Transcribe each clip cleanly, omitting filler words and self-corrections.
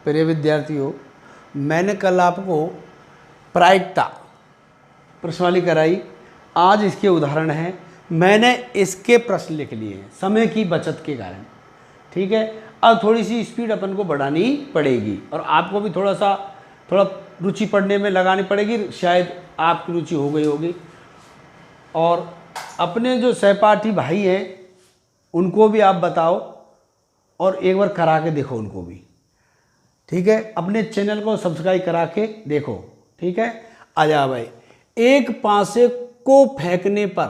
प्रिय विद्यार्थियों, मैंने कल आपको प्रायिकता प्रश्नावली कराई। आज इसके उदाहरण हैं। मैंने इसके प्रश्न लिख लिए हैं समय की बचत के कारण। ठीक है, अब थोड़ी सी स्पीड अपन को बढ़ानी पड़ेगी और आपको भी थोड़ा रुचि पढ़ने में लगानी पड़ेगी। शायद आपकी रुचि हो गई होगी। और अपने जो सहपाठी भाई हैं उनको भी आप बताओ और एक बार करा के देखो उनको भी। ठीक है, अपने चैनल को सब्सक्राइब करा के देखो। ठीक है, आ जा भाई। एक पासे को फेंकने पर,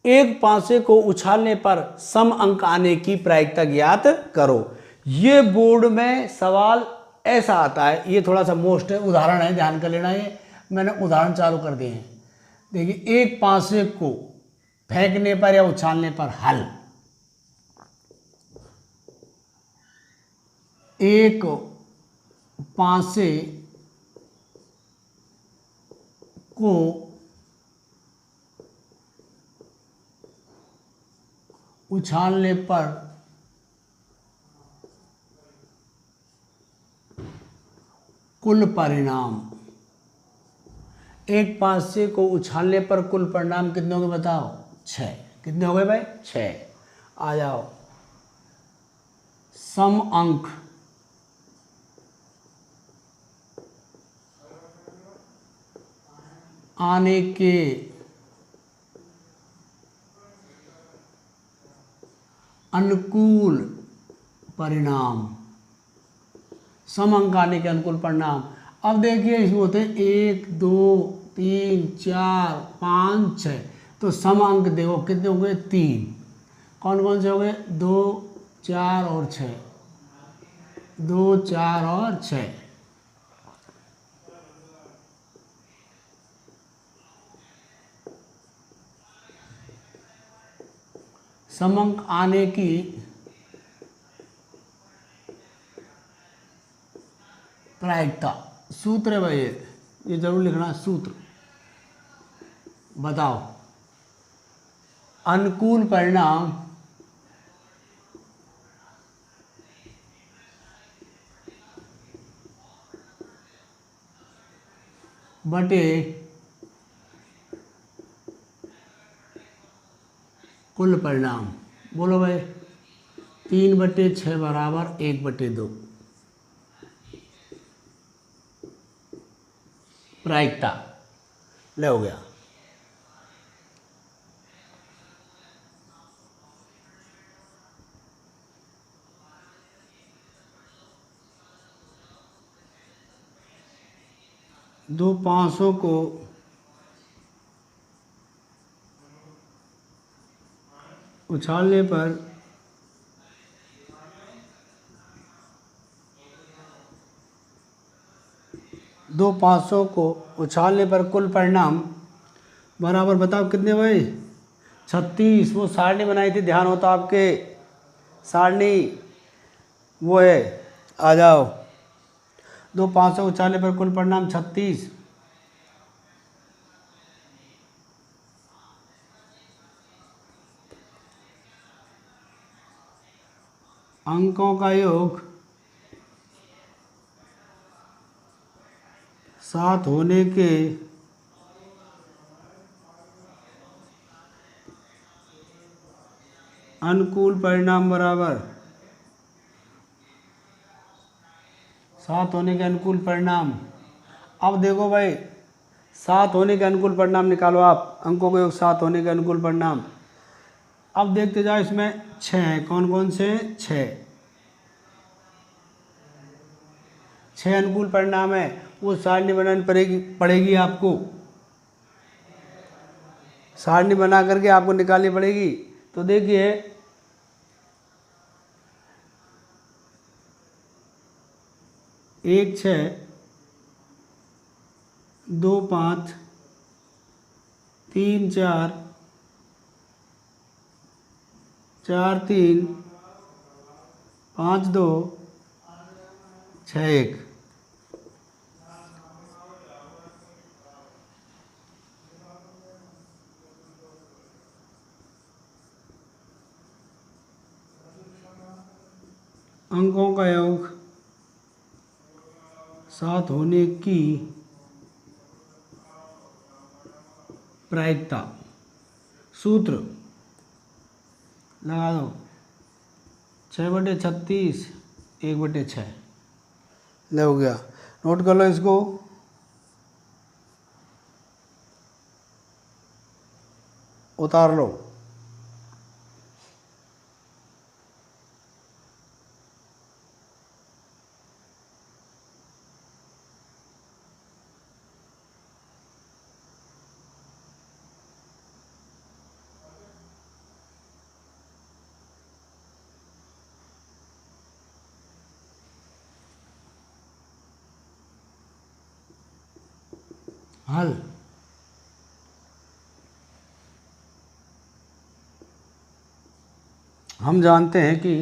एक पासे को उछालने पर सम अंक आने की प्रायिकता ज्ञात करो। ये बोर्ड में सवाल ऐसा आता है। ये थोड़ा सा मोस्ट है, उदाहरण है, ध्यान कर लेना। ये मैंने उदाहरण चालू कर दिए हैं। देखिए, एक पासे को फेंकने पर या उछालने पर हल। एक पासे को उछालने पर कुल परिणाम। एक पासे को उछालने पर कुल परिणाम कितने हो गए बताओ? 6। कितने हो गए भाई? 6। आ जाओ। सम अंक आने के अनुकूल परिणाम। सम अंक आने के अनुकूल परिणाम। अब देखिए, इसमें होते हैं 1 2 3 4 5 6। तो सम अंक देखो कितने हो गए? 3। कौन कौन से हो गए? 2 4 और 6। 2 4 और 6। सम अंक आने की प्रायिकता। सूत्र है भाई, ये जरूर लिखना है। सूत्र बताओ। अनुकूल परिणाम बटे कुल परिणाम। बोलो भाई। 3/6 बराबर 1/2। प्रायिकता ले हो गया। दो 500 को उछालने पर दो 500 को उछालने पर कुल परिणाम बराबर बताओ कितने भाई? 36। वो सारणी बनाई थी, ध्यान होता आपके? सारणी वो है। आ जाओ। दो 500 उछालने पर कुल परिणाम 36। अंकों का योग 7 होने के अनुकूल परिणाम बराबर 7 होने के अनुकूल परिणाम। अब देखो भाई, 7 होने के अनुकूल परिणाम निकालो आप। अंकों का योग 7 होने के अनुकूल परिणाम। अब देखते जाओ, इसमें 6 है। कौन कौन से? 6 अनुकूल परिणाम है। वो सारणी बनानी पड़ेगी आपको। सारणी बना करके आपको निकालनी पड़ेगी। तो देखिए, 1 6 2 5 3 4 4 3 5 2 6 1। अंकों का योग 7 होने की प्रायिकता। सूत्र लगा दो, 6/36 1/6। ले हो गया, नोट कर लो इसको। उतार लो। हल हम जानते हैं कि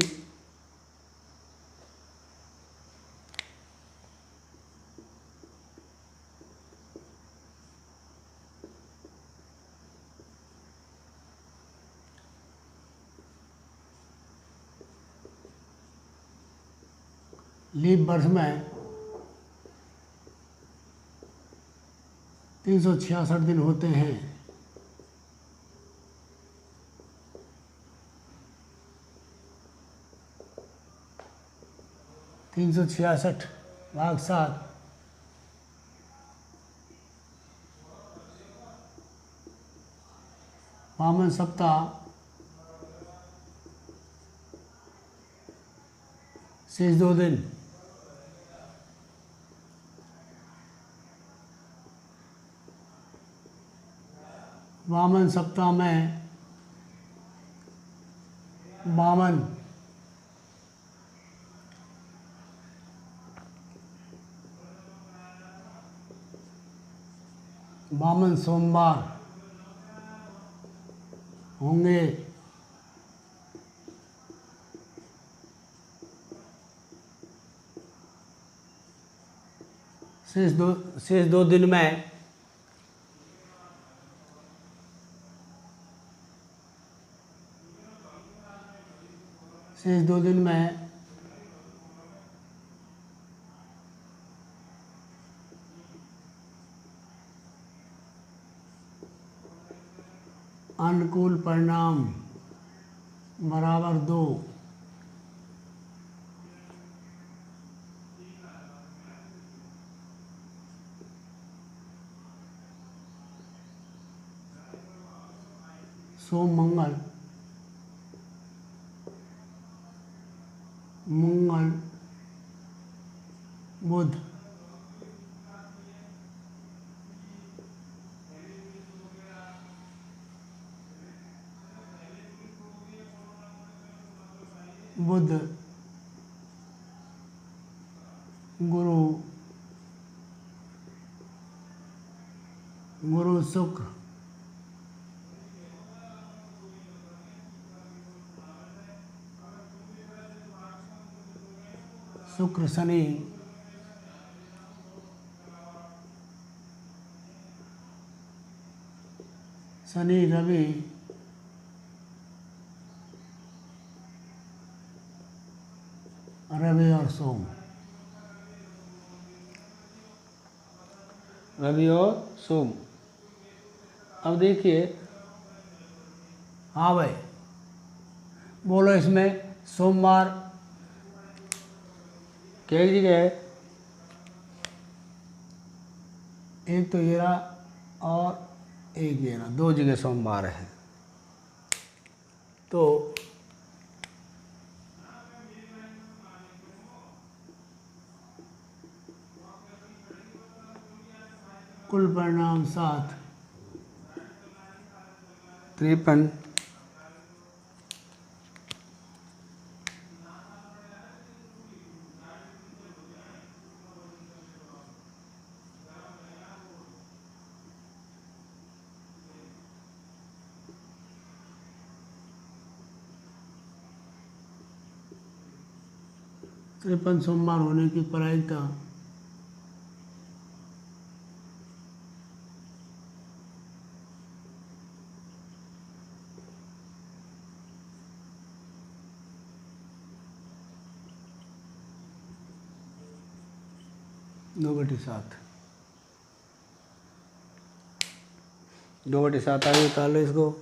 लीप वर्ष में 366 दिन होते हैं। 366 भाग 7 वामन सप्ताह शेष 2 दिन। वामन सप्ताह में 52 सोमवार होंगे। शेष दो दिन में अनुकूल परिणाम बराबर 2। सोम मंगल बुध गुरु शुक्र शनि रवि और सोम। अब देखिए, हाँ भाई बोलो, इसमें सोमवार क्या जगह है? एक तो ये रहा और एक ये रहा, 2 जगह सोमवार है। तो कुल परिणाम 7 53 सोमवार होने की प्रायिकता। 2/7। 2/7 आगे उतार लो इसको।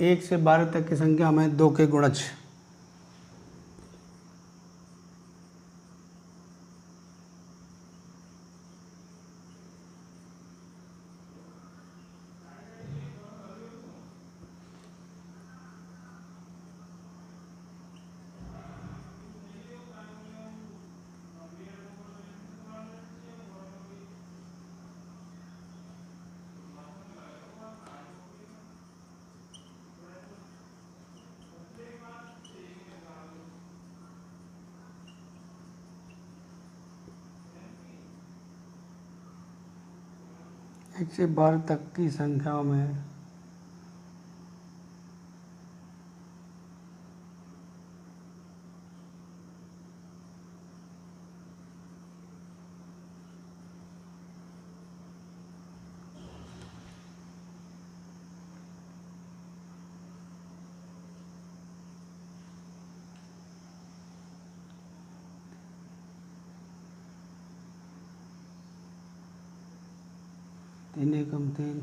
एक से 12 तक की संख्या में 2 के गुणज। एक से 12 तक की संख्या में तीन एकम 3,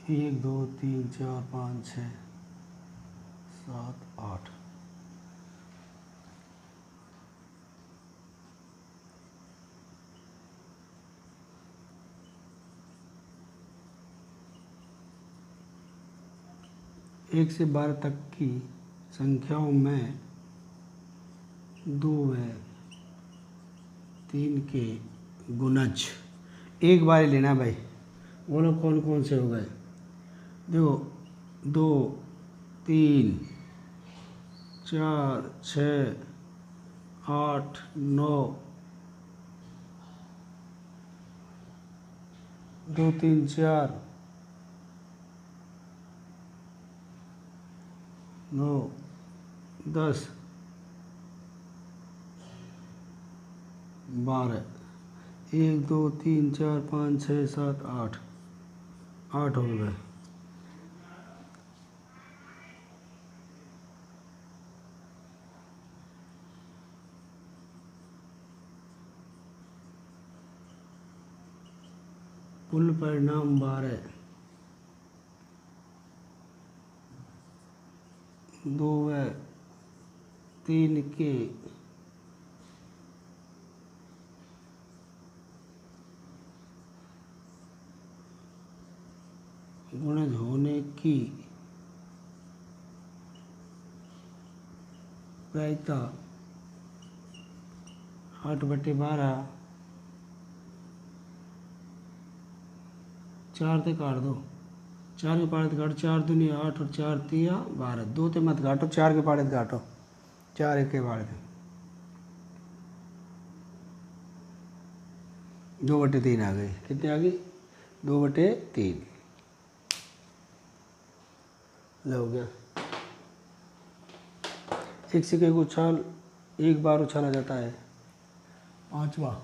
एक 2 3 4 5 6 7 8। एक से 12 तक की संख्याओं में 2 व 3 के गुणज। एक बार ही लेना भाई। बोलो कौन कौन से हो गए। देखो 2 3 4 6 8 9, 2 3 4 9 10 12, 1 2 3 4 5 6 7 8, 8 हो गए। कुल परिणाम 12, 2 व 3 के गुणज होने की प्रायिकता 8/12। 4 से काट दो, 4 के पाड़े काटो, 4 दूनी 8 और 4 तिया 12। 2 ते मत काटो, 4 के पाड़े काटो, 4 एक के पाड़े 2/3 आ गई। कितने आ गई? 2/3। ले हो गया। एक सिक्के को उछाल एक बार उछाला जाता है। 5वां।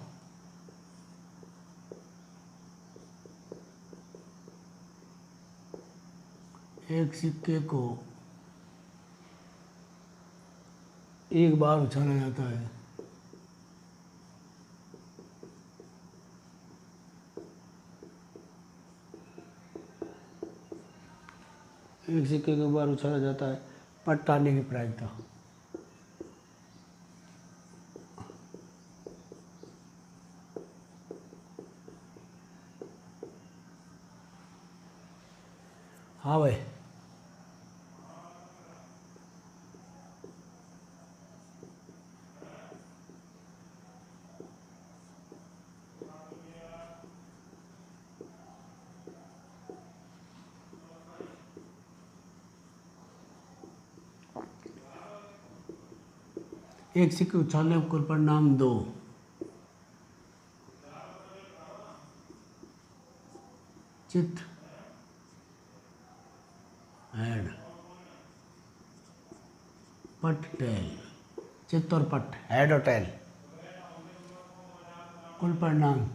एक सिक्के को एक बार उछाला जाता है। एक सिक्के को एक बार उछाला जाता है। पट्टाने की प्रायिकता। हाँ भाई। एक सिक्के उछालने पर कुल परिणाम 2। चित हेड पट टेल, चित और पट, हेड और टेल, कुल परिणाम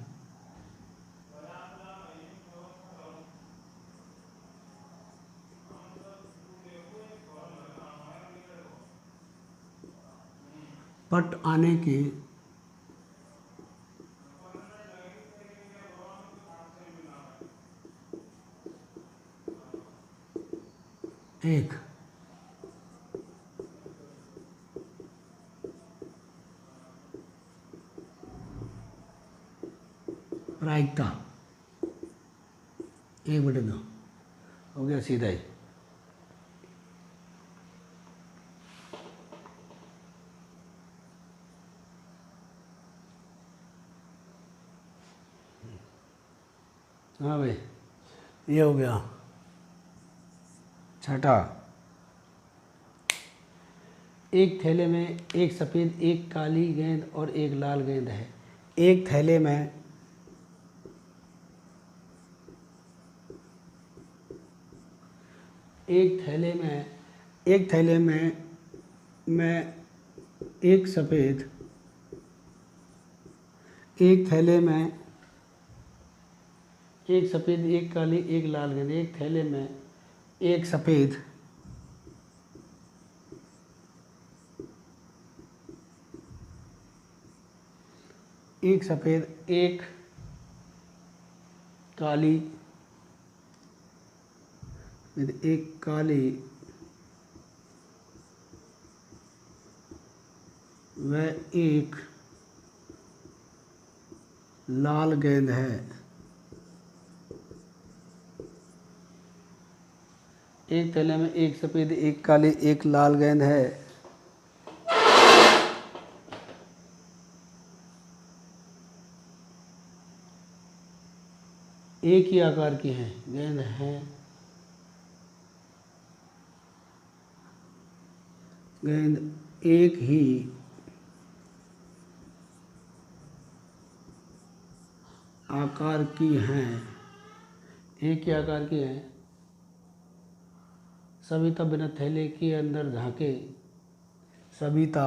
पट आने के एक प्रायिकता 1/2 हो गया सीधा ही। हाँ भाई, ये हो गया। छठा, एक थैले में एक सफ़ेद, एक काली गेंद और एक लाल गेंद है। एक थैले में एक थैले में एक सफ़ेद, एक थैले में एक सफ़ेद, एक काली, एक लाल गेंद। एक थैले में एक सफ़ेद, एक काली, एक काली व एक लाल गेंद है। एक थैले में एक सफ़ेद, एक काली, एक लाल गेंद है। एक ही आकार की हैं गेंद है, गेंद एक ही आकार की हैं, एक ही आकार की हैं। सविता बिना थैले के अंदर झांके, सविता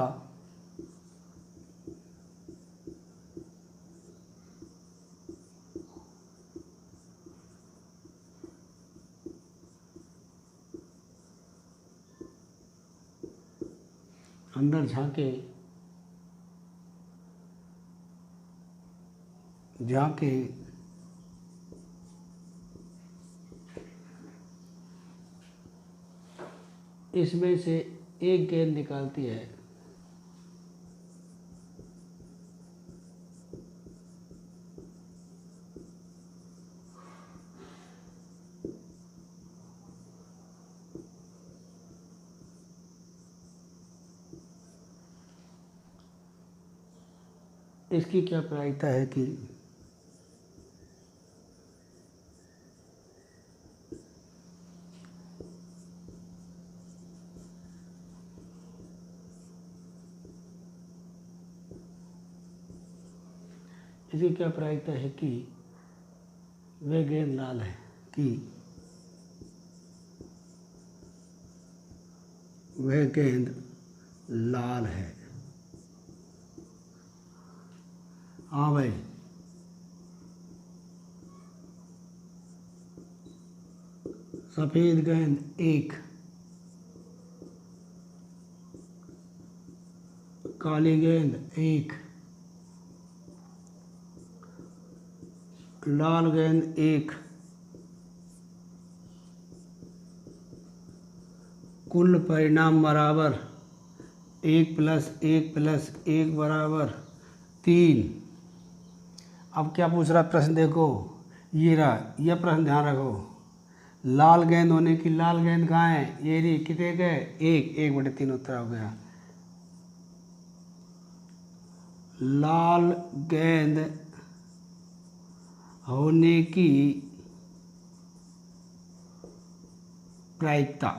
अंदर झांके इसमें से एक गेंद निकालती है। इसकी क्या प्रायिकता है कि इसकी क्या प्रायिकता है कि वह गेंद लाल है, कि वह गेंद लाल है। हाँ भाई, सफ़ेद गेंद एक, काली गेंद एक, लाल गेंद एक, कुल परिणाम बराबर 1 + 1 + 1 बराबर 3। अब क्या पूछ रहा प्रश्न देखो, ये रहा, यह प्रश्न ध्यान रखो। लाल गेंद होने की, लाल गेंद कहाँ है, ये रही, कितने गए, 1/3 उत्तर हो गया। लाल गेंद होने की प्रायिकता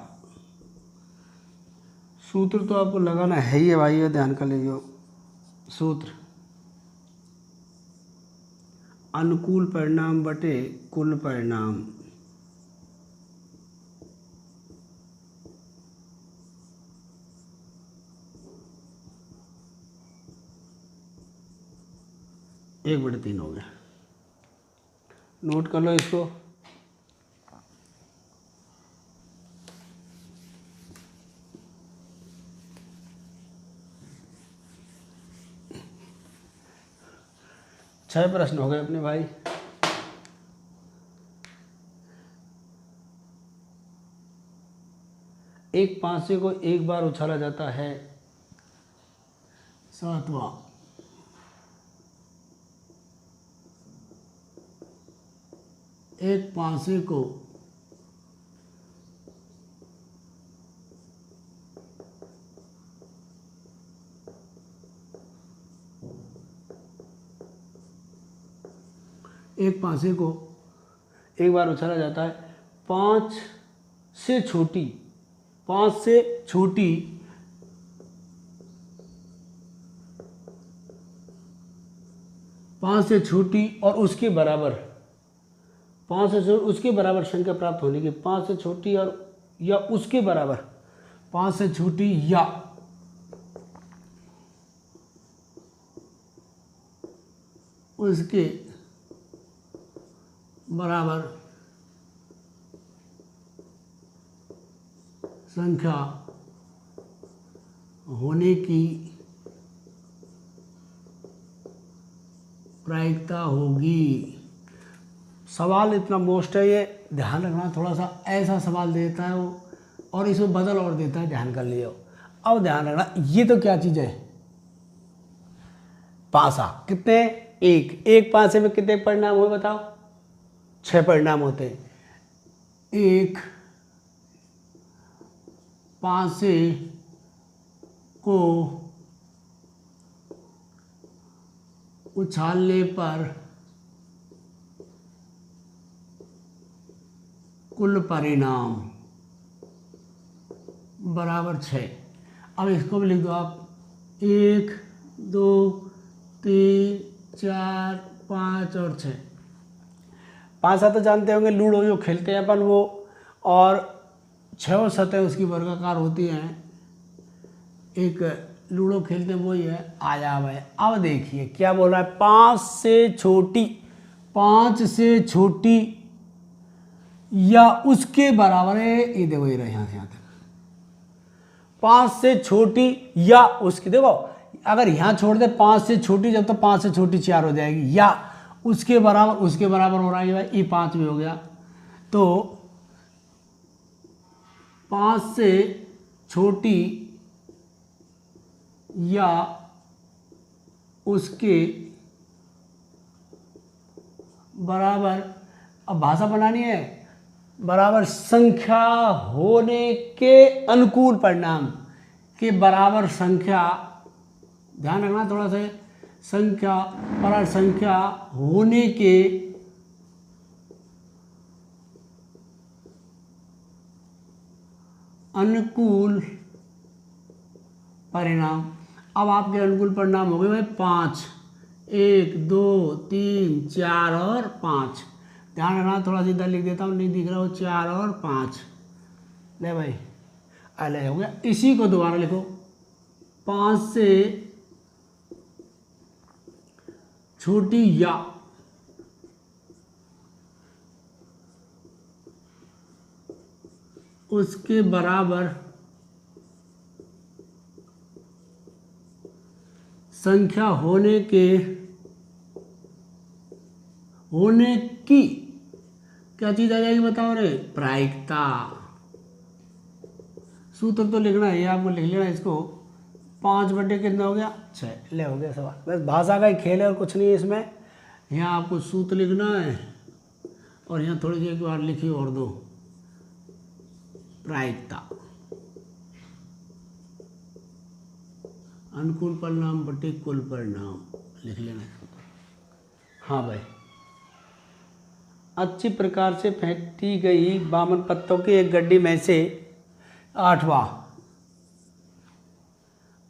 सूत्र तो आपको लगाना है ही है भाई, ये ध्यान कर लीजिए। सूत्र अनुकूल परिणाम बटे कुल परिणाम। एक बटे 3 हो गया, नोट कर लो इसको। छह प्रश्न हो गए अपने भाई। एक पांसे को एक बार उछाला जाता है। सातवां, एक पांसे को एक पांसे को एक बार उछाला जाता है। 5 से छोटी, 5 से छोटी और उसके बराबर, 5 से उसके बराबर संख्या प्राप्त होने की। 5 से छोटी और या उसके बराबर, 5 से छोटी या उसके बराबर संख्या होने की प्रायिकता होगी। सवाल इतना मोस्ट है, ये ध्यान रखना। थोड़ा सा ऐसा सवाल देता है वो, और इसमें बदल और देता है, ध्यान कर लियो। अब ध्यान रखना, ये तो क्या चीज़ है, पासा। कितने? एक पासे में कितने परिणाम हुए बताओ? 6 परिणाम होते हैं। एक पासे को उछालने पर कुल परिणाम बराबर 6। अब इसको भी लिख दो आप। 1 2 3 4 5 और 6। पांसा तो जानते होंगे, लूडो जो खेलते हैं अपन वो, और 6 सतह उसकी वर्गाकार होती हैं। एक लूडो खेलते हैं वही है। आया भाई, अब देखिए क्या बोल रहा है। 5 से छोटी, 5 से छोटी या उसके बराबर है। ये देखो, ये रहे यहाँ से यहाँ तक। 5 से छोटी या उसकी, देखो अगर यहाँ छोड़ दे 5 से छोटी, जब तो 5 से छोटी 4 हो जाएगी। या उसके बराबर, उसके बराबर हो रहा है भाई, ये 5 भी हो गया। तो 5 से छोटी या उसके बराबर, अब भाषा बनानी है, बराबर संख्या होने के अनुकूल परिणाम के बराबर संख्या, ध्यान रखना थोड़ा सा, संख्या बराबर संख्या होने के अनुकूल परिणाम। अब आपके अनुकूल परिणाम हो गए भाई 5, 1 2 3 4 और 5। ध्यान रखना, थोड़ा सीधा लिख देता हूँ, नहीं दिख रहा हो, 4 और 5। ले भाई, अले हो गया। इसी को दोबारा लिखो। 5 से छोटी या उसके बराबर संख्या होने की क्या चीज आ जाएगी बताओ रे? प्रायिकता। सूत्र तो लिखना है, आपको लिख लेना इसको। 5 बटे कितना हो गया? 6। ले हो गया सवाल। बस भाषा का ही खेल है और कुछ नहीं है इसमें। यहाँ आपको सूत्र लिखना है और यहाँ थोड़ी सी एक बार लिखी और दो, प्रायिकता। अनुकूल परिणाम बटे कुल परिणाम लिख लेना। हाँ भाई, अच्छी प्रकार से फेंटी गई 52 पत्तों की एक गड्डी में से 8वां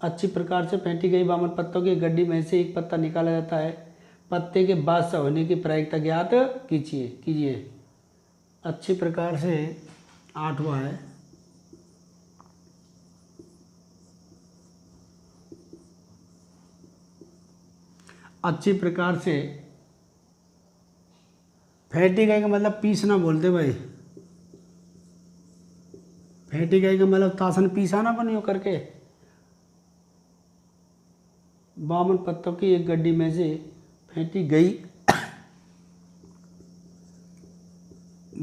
अच्छी प्रकार से फेंटी गई बामन पत्तों की गड्डी में से एक पत्ता निकाला जाता है। पत्ते के बादशाह होने की प्रायिकता ज्ञात कीजिए। अच्छी प्रकार से 8वां है, अच्छी प्रकार से फेंटी गई का मतलब पीसना बोलते भाई। फेंटी गई का मतलब तासन पीसा ना बनियो करके। बामन पत्तों की एक गड्डी में से फेंटी गई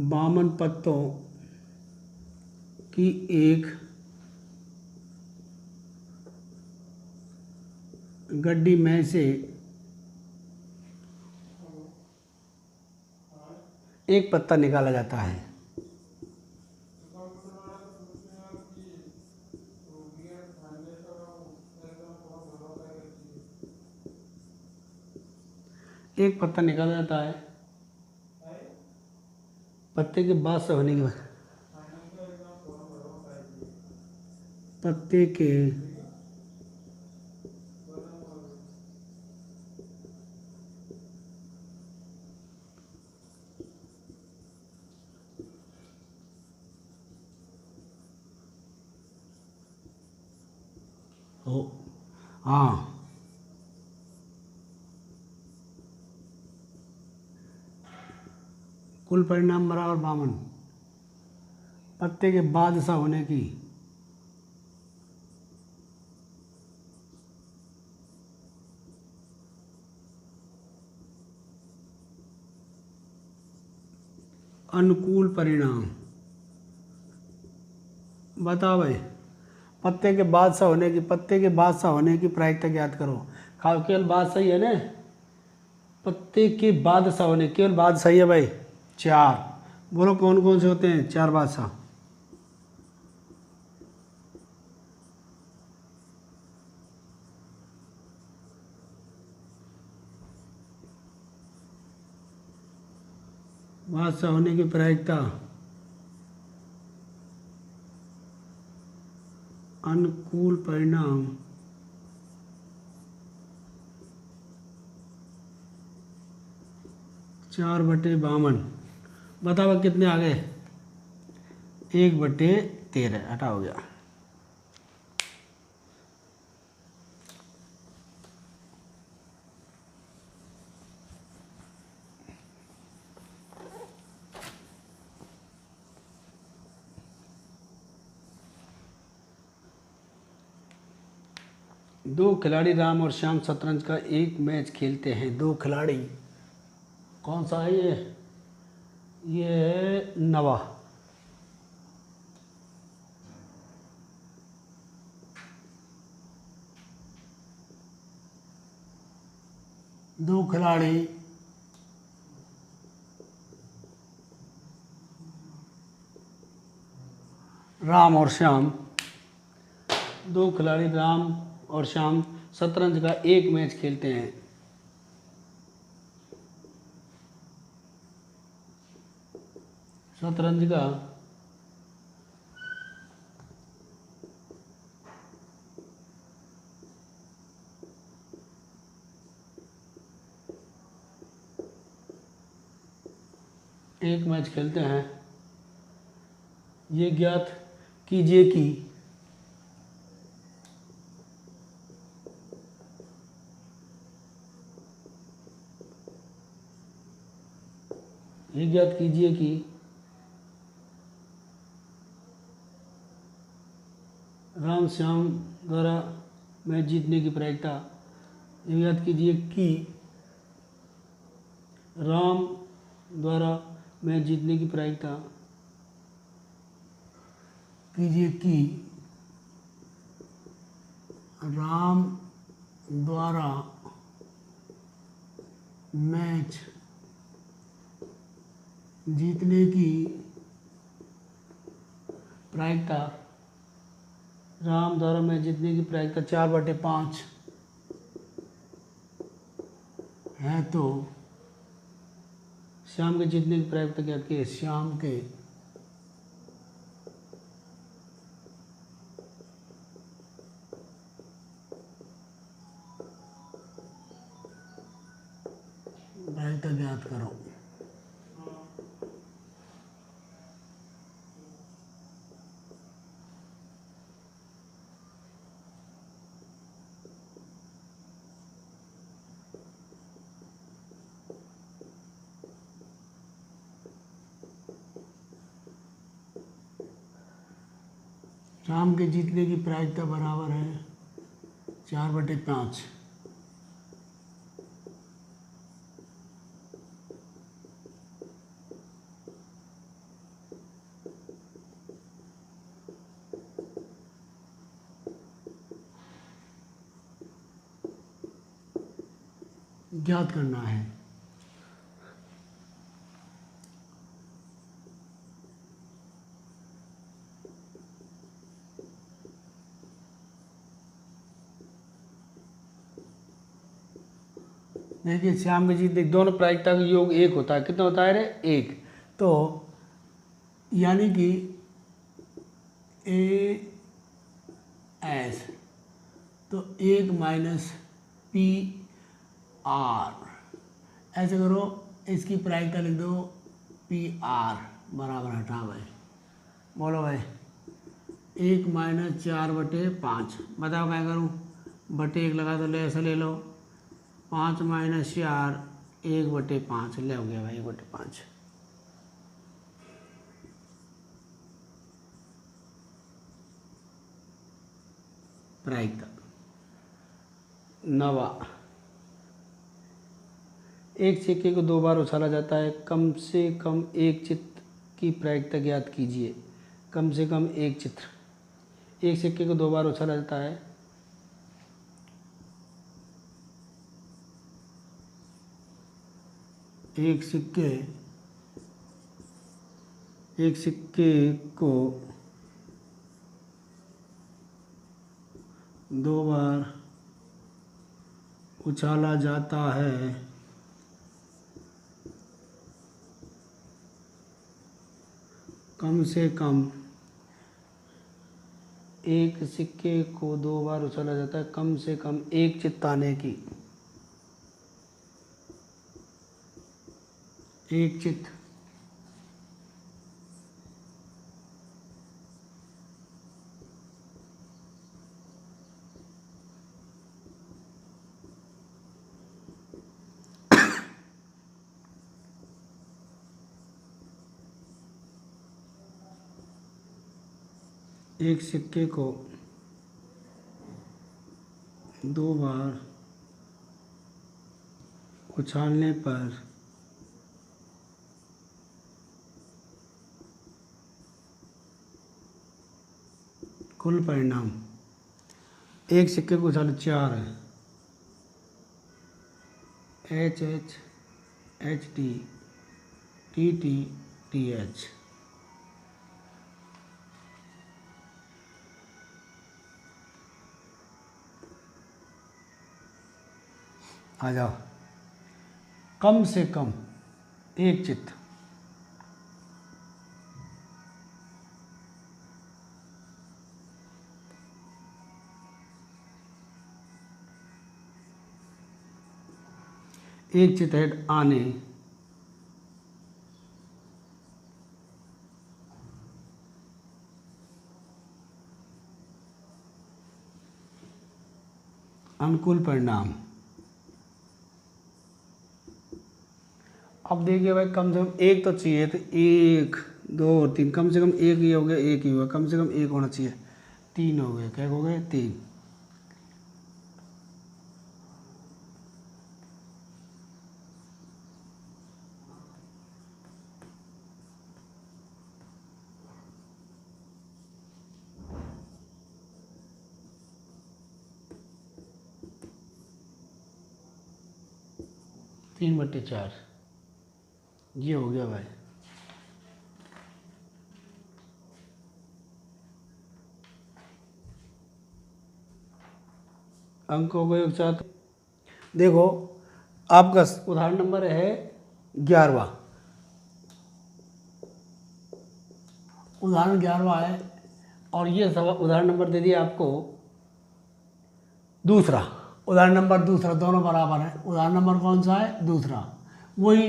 बामन पत्तों की एक गड्डी में से एक पत्ता निकाला जाता है। एक पत्ता निकाला जाता है पत्ते के बादशाह होने के बाद। पत्ते के ओ हाँ, कुल परिणाम बराबर बामन पत्ते के बादशाह होने की अनुकूल परिणाम। बताओ भाई, पत्ते के बादशाह होने की प्रायिकता ज्ञात करो। केवल बादशाह ही है ना, पत्ते के बादशाह होने केवल बादशाह ही है भाई। 4 बोलो कौन कौन से होते हैं 4 बादशाह। बादशाह होने की प्रायिकता अनुकूल परिणाम 4/52। बताओ कितने आ गए? 1/13 हटा हो गया। दो खिलाड़ी राम और श्याम शतरंज का एक मैच खेलते हैं। 2 खिलाड़ी कौन सा है ये है नवा। दो खिलाड़ी राम और श्याम, 2 खिलाड़ी राम और श्याम शतरंज का एक मैच खेलते हैं। शतरंज का एक मैच खेलते हैं। ये ज्ञात कीजिए कि राम श्याम द्वारा मैच जीतने की प्रायिकता। ये याद कीजिए कि राम द्वारा मैच जीतने की प्रायिकता कीजिए कि राम द्वारा मैच जीतने की प्रायिकता। राम द्वारा मैच जीतने की प्रायिकता 4/5 है, तो श्याम के जीतने की प्रायिकता क्या की? श्याम के प्रायिकता ज्ञात करो। शाम के जीतने की प्रायिकता बराबर है 4/5। ज्ञात करना है। देखिए श्याम के जीतने दोनों प्रायिकता का योग 1 होता है। कितना होता है रे? 1। तो यानी कि ए एस तो 1 - पी आर, ऐसे करो, इसकी प्रायिकता लिख दो पी आर बराबर हटा भाई, बोलो भाई 1 - 4/5। बताओ क्या करूँ? बटे 1 लगा दो, ले ऐसा ले लो, 5 - 4 1/5 ले हो गया भाई 1/5। प्रायिकता 9। एक सिक्के को 2 बार उछाला जाता है, कम से कम एक चित्र की प्रायिकता ज्ञात कीजिए। कम से कम एक चित्र, एक सिक्के को 2 बार उछाला जाता है, एक सिक्के को 2 बार उछाला जाता है, कम से कम एक सिक्के को 2 बार उछाला जाता है, कम से कम एक चित्त आने की, एक चित्त एक सिक्के को 2 बार उछालने पर कुल परिणाम, एक सिक्के को उछाले 4 है, HH HT TT TH। आ जाओ, कम से कम एक चित्त, एक चित्त है आने, अनुकूल परिणाम। अब देखिए भाई कम से कम एक तो चाहिए, तो 1 2 3, कम से कम एक ही हो गया, एक ही हुआ, कम से कम एक होना चाहिए, 3 हो गए, क्या हो गए? 3। तीन बट्टे 4 ये हो गया भाई। अंक हो गए 4। देखो आपका उदाहरण नंबर है 11वां, उदाहरण 11वां है, और ये उदाहरण नंबर दे दिया आपको दूसरा, उदाहरण नंबर दूसरा, दोनों बराबर है। उदाहरण नंबर कौन सा है? दूसरा। वही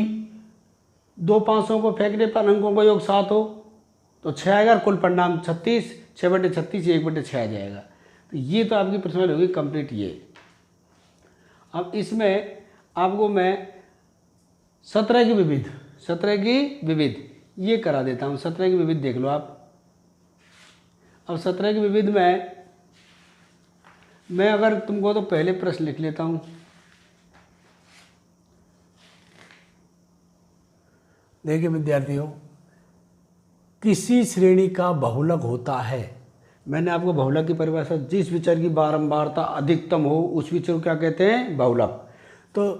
2 500 को फेंकने पर अंकों का योग 7 हो तो 6 आएगा, कुल परिणाम 36, 6/36 1/6 आ जाएगा। तो ये तो आपकी प्रश्नावली होगी कंप्लीट। ये अब इसमें आपको मैं 17 की विविध ये करा देता हूँ। 17 की विविध देख लो आप। अब 17 की विविध में मैं अगर तुमको तो पहले प्रश्न लिख लेता हूँ। देखिए विद्यार्थियों, किसी श्रेणी का बहुलक होता है। मैंने आपको बहुलक की परिभाषा, जिस विचार की बारंबारता अधिकतम हो उस विचार को क्या कहते हैं? बहुलक। तो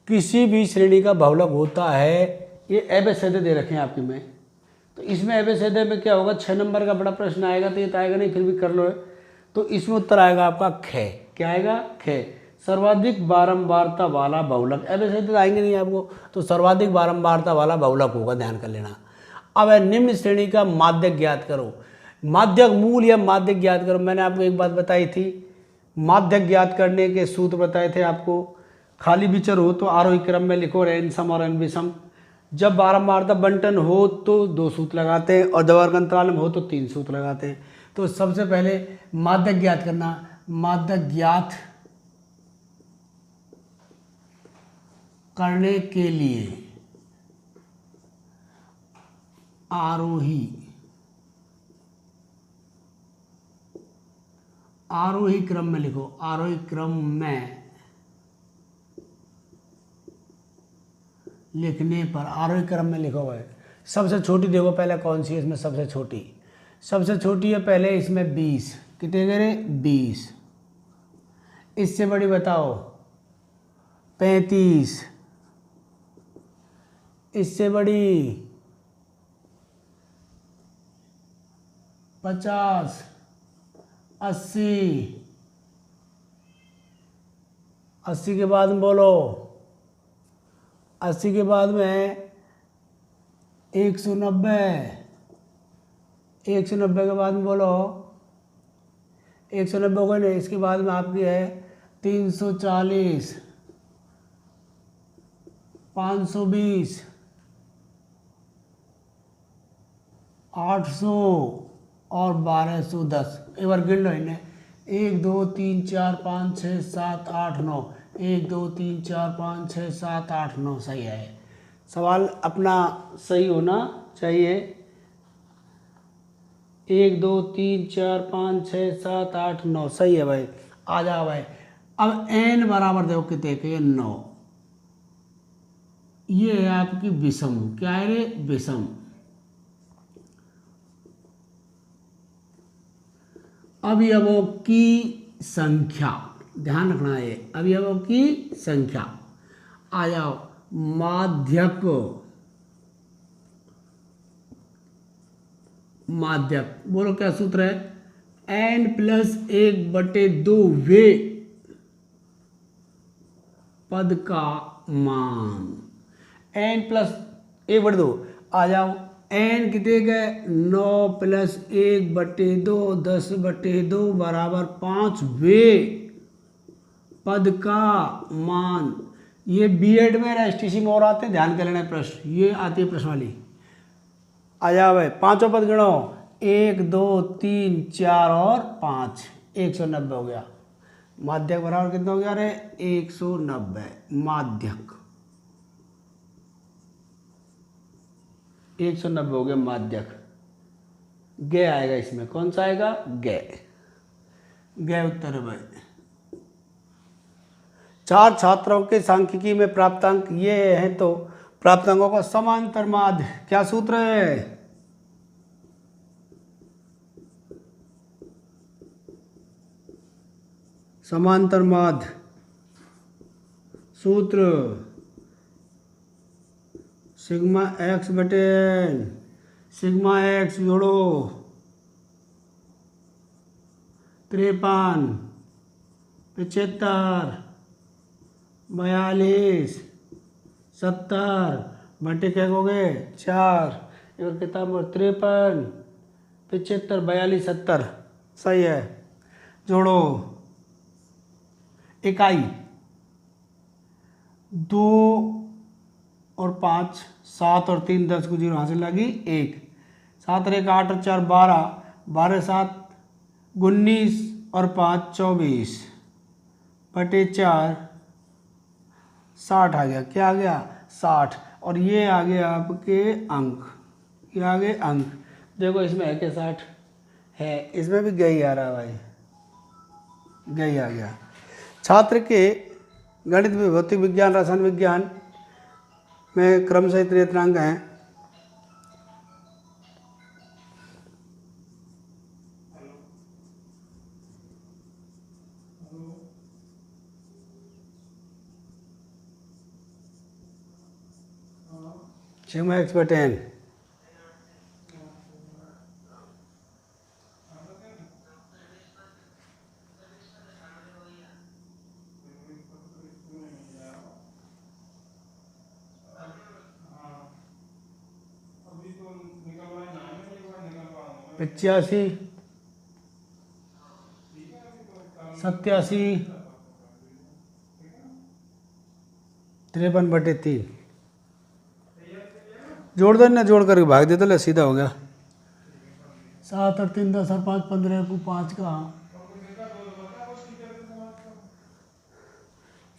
किसी भी श्रेणी का बहुलक होता है। ये एबेसेदे दे रखे हैं आपकी में, तो इसमें एबेसेदे में क्या होगा? 6 नंबर का बड़ा प्रश्न आएगा, तो ये तो आएगा नहीं, फिर भी कर लो। तो इसमें उत्तर आएगा आपका ख। क्या आएगा? ख। सर्वाधिक बारंबारता वाला बहुलक। एबेसेदे आएंगे नहीं आपको, तो सर्वाधिक बारंबारता वाला बहुलक होगा, ध्यान कर लेना। अब निम्न श्रेणी का माध्यक ज्ञात करो। माध्यक मूल या माध्यक ज्ञात करो। मैंने आपको एक बात बताई थी, माध्यक ज्ञात करने के सूत्र बताए थे आपको। खाली विचर हो तो आरोही क्रम में लिखो, एन सम और एन विषम। जब बारंबारता बंटन हो तो 2 सूत्र लगाते हैं, और जब वर्ग अंतराल में हो तो 3 सूत्र लगाते हैं। तो सबसे पहले माध्यक ज्ञात करना। माध्यक ज्ञात करने के लिए आरोही क्रम में लिखो। आरोही क्रम में लिखने पर आरोही क्रम में लिखो भाई। सबसे छोटी देखो पहले कौन सी है इसमें? सबसे छोटी है पहले इसमें 20। कितने दे रहे? 20। इससे बड़ी बताओ 35। इससे बड़ी 50, 80। 80 के बाद में बोलो, 80 के बाद में 190। 190 के बाद में बोलो, 190 हो गए ना। इसके बाद में आपकी है 340, 520, 800 और 1210। एक बार गिन लो इन्हें। 1 2 3 4 5 6 7 8 9। 1 2 3 4 5 6 7 8 9। सही है। सवाल अपना सही होना चाहिए। 1 2 3 4 5 6 7 8 9 सही है भाई। आ जाओ भाई। अब n बराबर देखो कितने के? 9। ये है आपकी विषम। क्या है रे? विषम। अवयवों की संख्या, ध्यान रखना है, अवयवों की संख्या। आ जाओ। माध्यक बोलो क्या सूत्र है? n+1/2 वे पद का मान। n+1/2 आ जाओ। n कितने गए? 9 + 1/2 10/2 बराबर 5 वे पद का मान। ये बीएड में एसटीसी में और आते हैं, ध्यान कर लेना प्रश्न। ये आती है प्रश्नावली। आ जाओ भाई। पांचों पद गिनो। 1 2 3 4 और 5। 190 हो गया। माध्यक बराबर कितना हो गया रे? 190। माध्यक 190 हो गया माध्यक। गे आएगा इसमें। कौन सा आएगा? गे। गे उत्तर है भाई। 4 छात्रों के सांख्यिकी में प्राप्तांक ये है, तो प्राप्तांकों का समांतर माध्य क्या सूत्र है? समांतर माध्य सूत्र सिग्मा x बटे n। सिग्मा x जोड़ो 53, 75, 42, 70 बटे क्या हो गए? 4। एक किताब 53, 75, 42, 70 सही है। जोड़ो इकाई 2 और 5, 7 और 3 10 को 0 हासिल लगी 1, 7 और 1 8 और 4 12, 12 7 19 और 5 24 बटे 4 60 आ गया। क्या आ गया? 60। और ये आ गया आपके अंक, ये आ गए अंक। देखो इसमें है क्या? 60 है, इसमें भी गई आ रहा भाई, गई आ गया। छात्र के गणित में भौतिक विज्ञान रसायन विज्ञान में क्रमशः इतने अंक हैं। सिग्मा एक्स बटे एन। पचासी, 87, 53 बटे 3। जोड़ दो ना, जोड़ करके भाग दे तो ले, सीधा हो गया। 7 और 3 10 और 5 15 को 5 का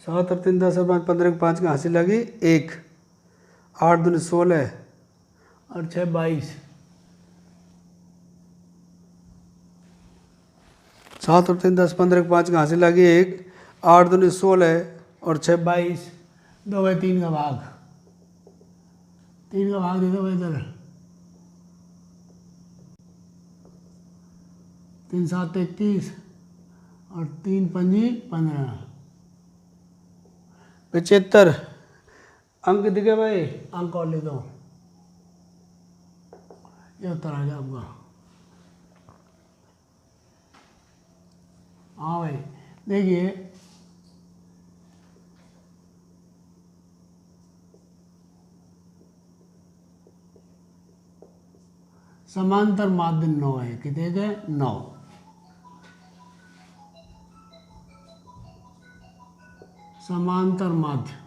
7 और 3 10 और 5 15 को 5 का हासिल लगी 1, 8 दूनी 16 और 6 22। 7 और 3 10 15 को 5 का हासिल लगी 1, 8 दूनी 16 और 6 22। 2/3 का भाग, 3 का भाग दे दो भाई इधर। 3 7 21 और 3 5 15। 75 अंक दिखे भाई, अंक और लिख दो, ये उत्तर आ गया आपका। हाँ भाई देखिए, समांतर माध्य 9 है, कितने के? 9। समांतर माध्य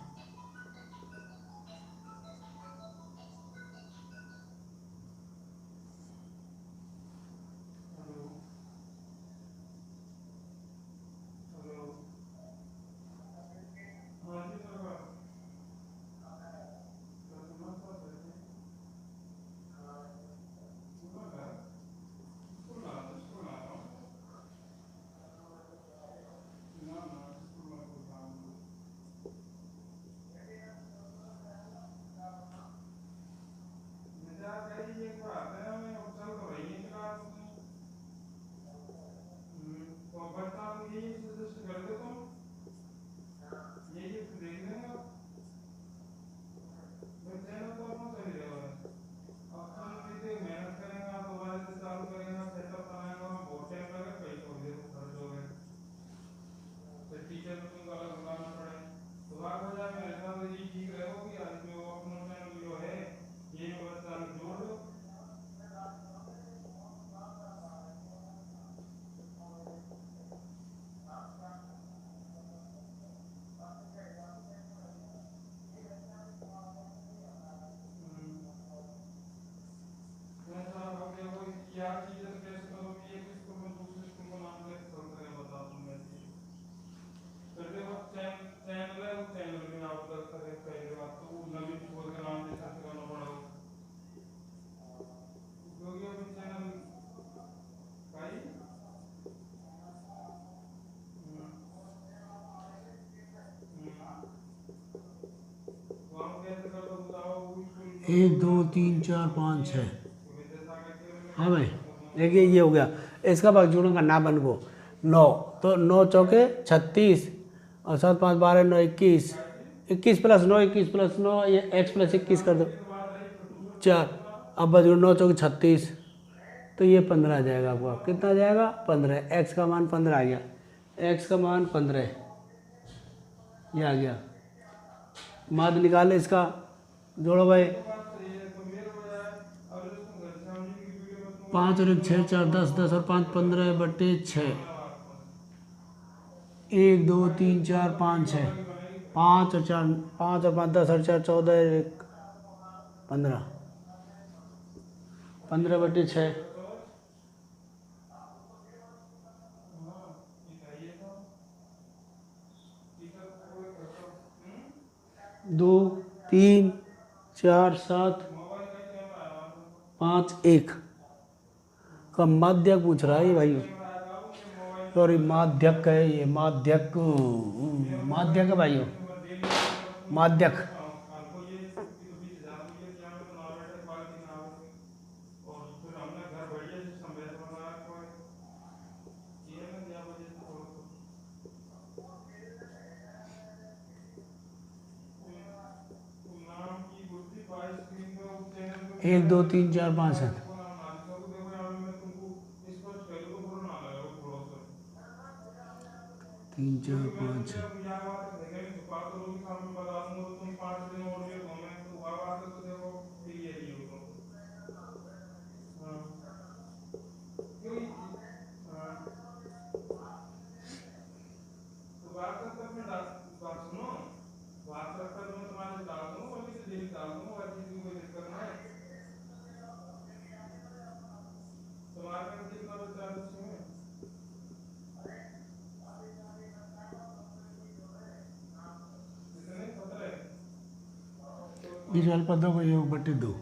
एक 2 3 4 5 6। हाँ भाई देखिए ये हो गया। इसका भाग जोड़ों का ना बन को 9, तो 9 चौके 36 और 7 5 12 9 21, 21 प्लस 9 21 प्लस 9 ये x प्लस 21 कर दो 4। अब बच गया 9 चौके 36, तो ये 15 आ जाएगा आपका। कितना आ जाएगा? 15। x का मान 15 आ गया, x का मान 15 ये आ गया। माध्य निकाले इसका, जोड़ो भाई। 5 और 1 6 4 10 10 और 5 15 बटे 6। 1 2 3 4 5 6, 5 और 4 5 और 5 10 और 4 14, 15, 15/6, 2, 3, 4, 7, 5, 1 का माध्यक पूछ रहा है ये भाई। सॉरी, माध्यक है ये, माध्यक, माध्यक है भाइयों, माध्यक। एक, दो, तीन, चार, 5, 7, 3, 4, 5, इस वाले पदों को योग बटे 2।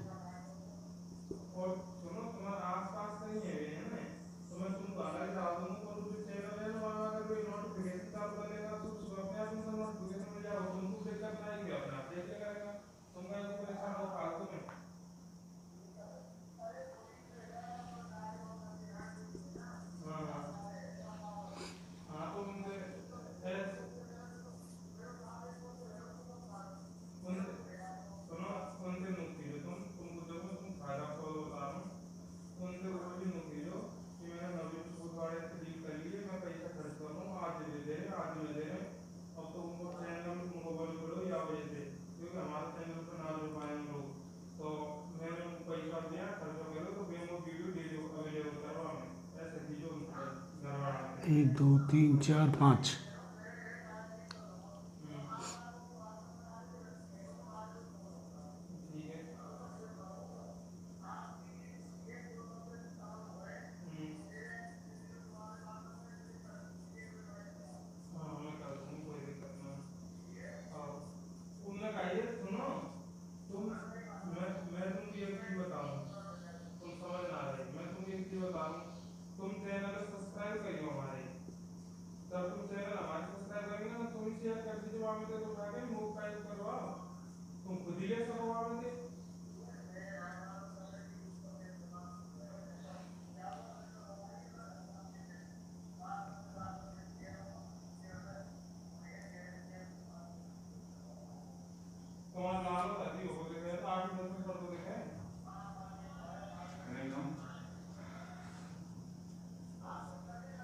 एक, दो, तीन, चार, 5,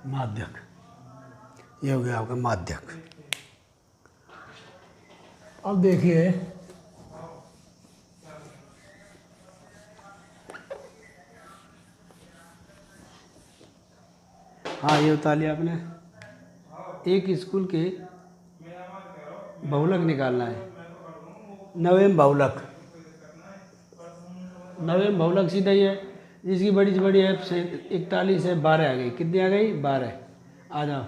माध्यक। ये हो गया आपका माध्यक। अब देखिए हाँ, ये बता लिया आपने। एक स्कूल के बहुलक निकालना है। नवेम बहुलक, नवेम बहुलक सीधा ही है, जिसकी बड़ी से बड़ी है 41 है, 12 आ गई। कितनी आ गई? 12। आ जाओ।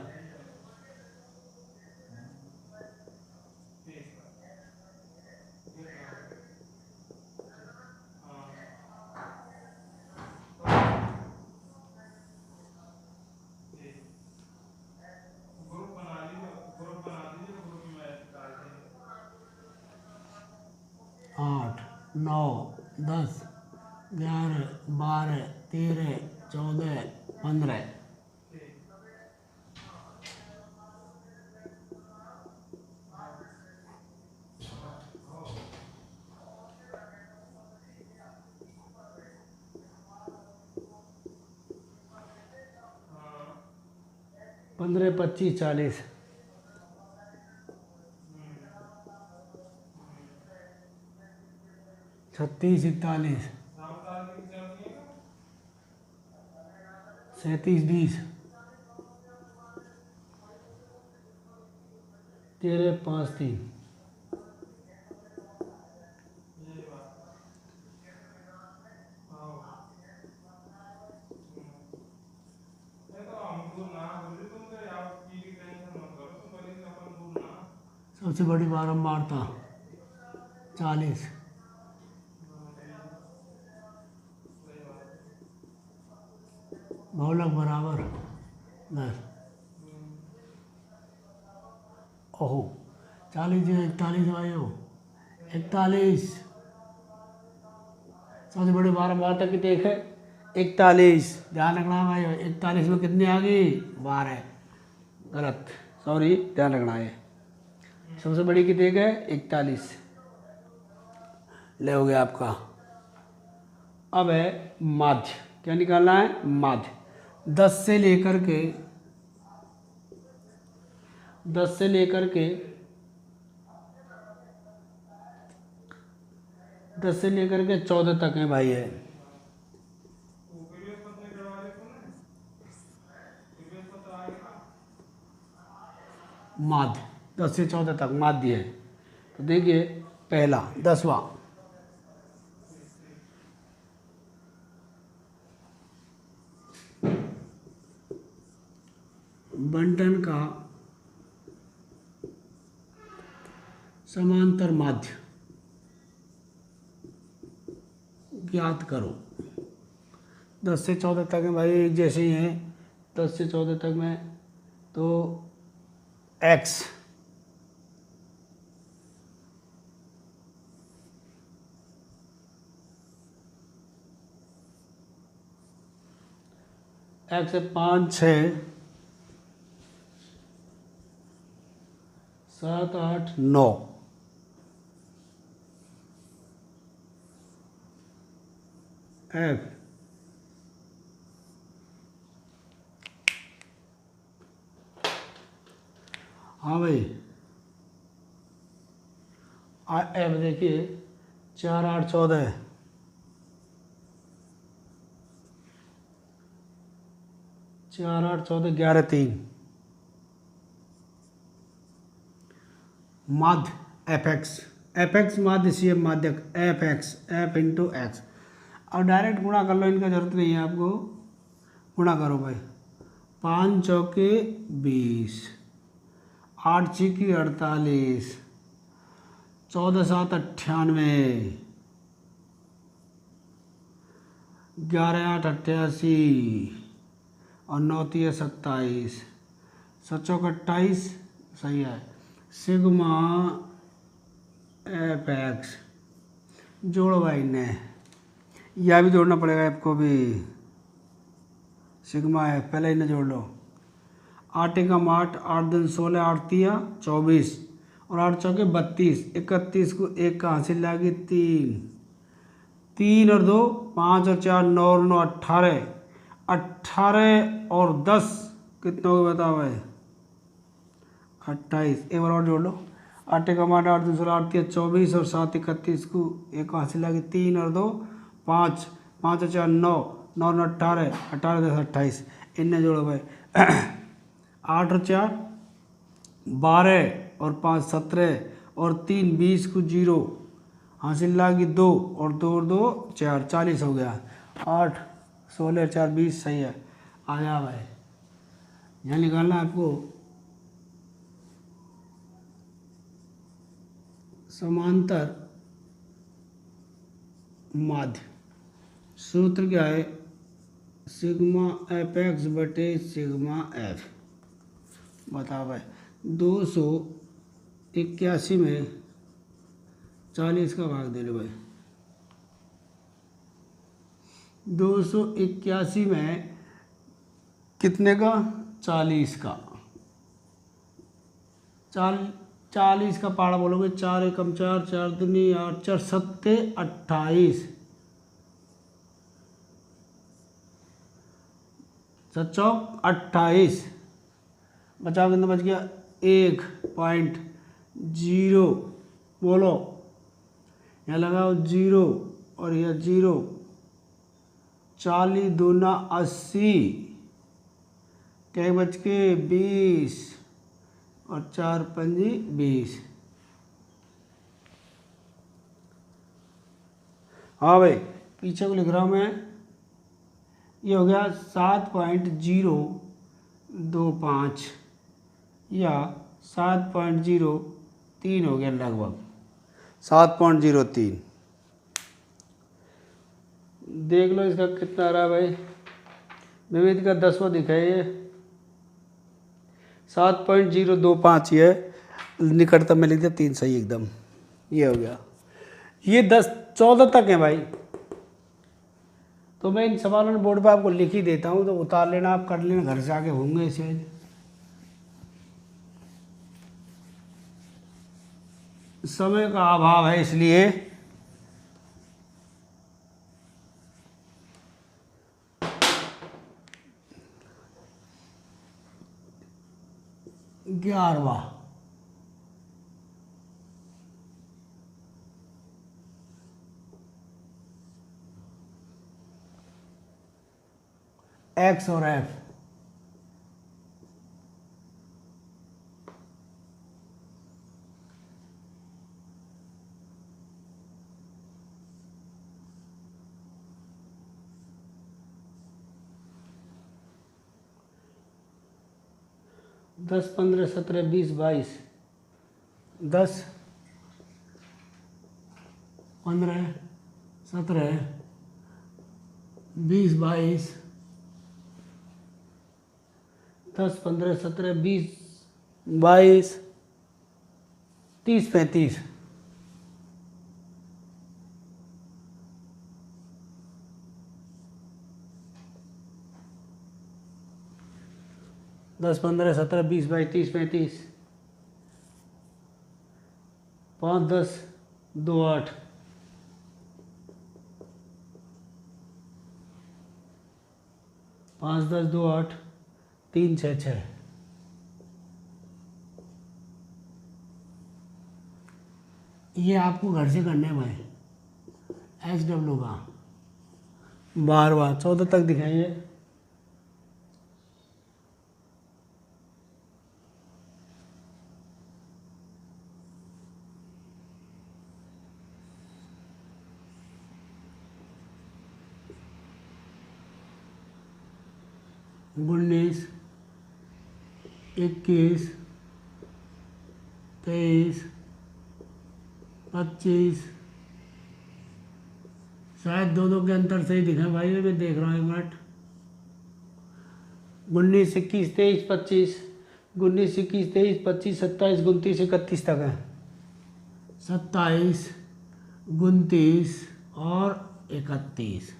आठ, 9, 10, 11, 12, 13, 14, 15। पंद्रह, 25, 40, 36, 41, 37, 20, 13, 5, 3, सबसे बड़ी बारंबारता 40, बहुलक बराबर 10। ओहो 40 जो 41 भाई हो 41। सबसे बड़ी बारंबारता की देख है 41। ध्यान रखना भाई 41 में कितनी आ गई 12। गलत, सॉरी, ध्यान रखना है। सबसे बड़ी की देख है 41। ले हो गया आपका। अब है माध्य। क्या निकालना है माध्य। 10 से लेकर के 14 तक है भाई है। माध्य 10 से 14 तक माध्य है। तो देखिए पहला 10वां बंटन का समांतर माध्य ज्ञात करो। 10 से 14 तक है भाई एक जैसे ही हैं। 10 से 14 तक में तो x x है 5, 6, 7, 8, 9। f हाँ भाई एफ देखिए 4, 8, 14, 4, 8, 14, 11, 3 माध्य एफ एक्स माध्य सी एम माध्यक एफ इंटू एक्स। अब डायरेक्ट गुणा कर लो, इनका जरूरत नहीं है आपको। गुणा करो भाई 5 चौके 20, 8 छिकी 48, 14 7 98, 11 8 88 और 9 3 27, 7 चौक 28 सही है। सिग्मा एफ एक्स जोड़ो भाई ने, यह भी जोड़ना पड़ेगा आपको भी। सिग्मा एफ पहले ही ना जोड़ लो। 8 एकम 8, 8 दूनी 16, 8 तिया 24 और 8 चौके 32, 31 को 1 का हासिल लागी 3, 3 और 2 5 और 4 9 और 9 18, 18 और 10 कितना होगा बताओ भाई 28। एक बार और जोड़ लो। 8 एकम 8, 8 दूनी 16, 8 तिया 24 और 7 31 को 1 का हासिल लागी 3 और 2 5, 5 और 4 9, 9 और 18, 18 10 28। इनने जोड़ो भाई 8 और 4 12 और 5 17 और 3 20 को 0 हासिल लागी 2 और 2 और 2 4, 40 हो गया। 8 16 4 20 सही है। आ जा भाई, यहाँ निकालना है आपको समांतर माध्य। सूत्र क्या है सिग्मा एफ एक्स बटे सिग्मा एफ। बताओ भाई 281 में 40 का भाग दे लो भाई। 281 में कितने का 40 का 40 का पाड़ा बोलोगे 4 एकम 4, 4 दूनी 8, 4 सत्ते 28, 7 चौक 28। बचाओ कितना बच गया 1.0। बोलो यहाँ लगाओ 0 और यह 0। 40 दूना 80, क्या बच के 20 और 4 पंजी 20। हाँ भाई पीछे को लिख रहा हूँ मैं। ये हो गया 7.0 25 या 7.03 हो गया लगभग 7.03। देख लो इसका कितना आ रहा है भाई, विविध का 10वां दिखाई है 7.025 है, निकटतम में लिख दिया 3 सही एकदम, ये हो गया। ये 10-14 तक है भाई, तो मैं इन सवालों ने बोर्ड पे आपको लिख ही देता हूँ, तो उतार लेना, आप कर लेना, घर से आके होंगे इसे। समय का अभाव है इसलिए ग्यारहवा एक्स और एफ। दस 15 17 20 22 10 15 17 20 22 10 15 17 20 22 30 35 10 15 17 20 22 30 35 5 10 2 8 5 10 2 8 3 6 6। ये आपको घर से करने में SW का 12वां 14 तक दिखाइए। उन्नीस 21 23 25 शायद दो के अंतर से ही दिखा भाई, मैं देख रहा हूँ एक मिनट। 19 21 23 25 19 21 23 25 27 29 31 तक है। 27 29 और 31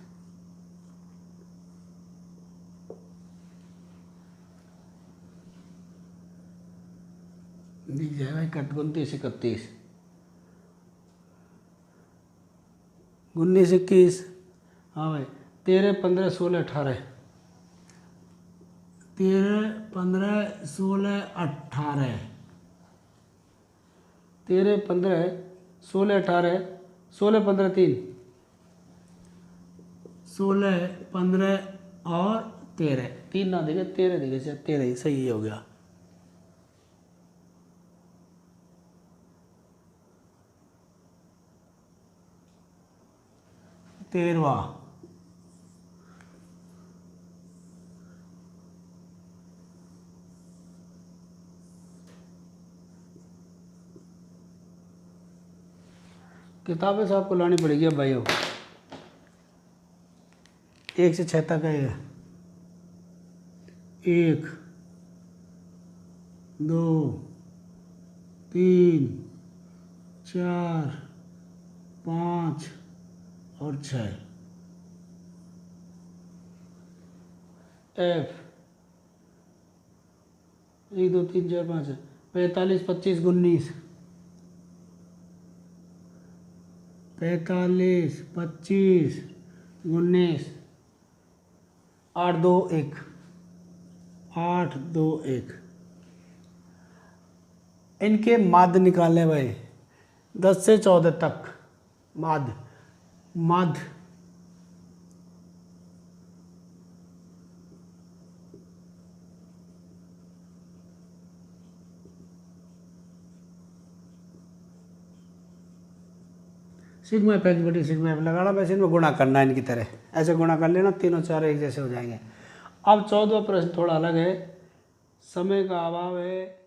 दिख जाएगा। 29 31 19 21 हाँ भाई 13 15 16 18 13 15 16 18 13 15 16 18 16 15 3 16 15 और 13 3 ना देखे 13 देखे 13 ही सही हो गया। 13वां किताबें से आपको लानी पड़ेगी अब भाइयों। 1 से 6 तक है ये। 1 2 3 4 5 और 6 F 1 2 3 4 5 45 25 19 45 25 19 8 2 1 8 2 1। इनके माध्य निकालने भाई 10 से 14 तक माध्य माध्य सिग्मा एफ एक्स बटी सिग्मा एफ लगाना, वैसे इनमें गुणा करना है इनकी तरह, ऐसे गुणा कर लेना, तीनों चार एक जैसे हो जाएंगे। अब 14वां प्रश्न थोड़ा अलग है समय का अभाव है,